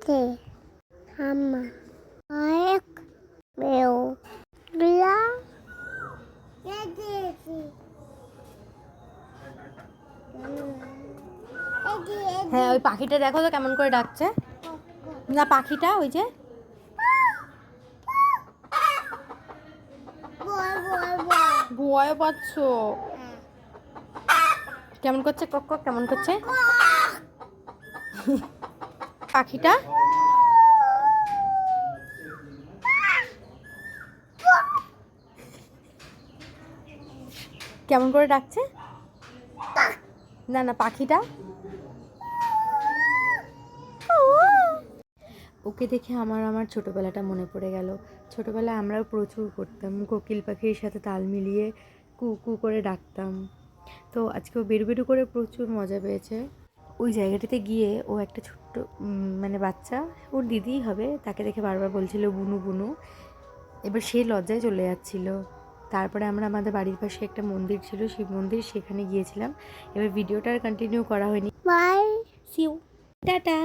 তে হামা এক বেও গুলা এদিকে হ্যাঁ, ওই পাখিটা দেখো তো কেমন করে ডাকছে। না, পাখিটা ওই যে ভয় পাচ্ছ কেমন করছে, কক কক কেমন করছে পাখিটা। কেমন করে ডাকছে। না না, পাখিটা। ওকে দেখে আমার ছোটোবেলাটা মনে পড়ে গেল। ছোটোবেলায় আমরাও প্রচুর করতাম, কোকিল পাখির সাথে তাল মিলিয়ে কু কু করে ডাকতাম। তো আজকে ও বেরু বেরু করে প্রচুর মজা পেয়েছে। ওই জায়গাটিতে গিয়ে ও একটা ছোট্ট মানে বাচ্চা, ওর দিদিই হবে, তাকে দেখে বারবার বলছিল বুনু বুনু। এবার সে লজ্জায় চলে যাচ্ছিল। তারপরে আমরা আমাদের বাড়ির পাশে একটা মন্দির ছিল, শিব মন্দির, সেখানে গিয়েছিলাম। এবার ভিডিওটা আর কন্টিনিউ করা হয়নি। Bye see you, tata.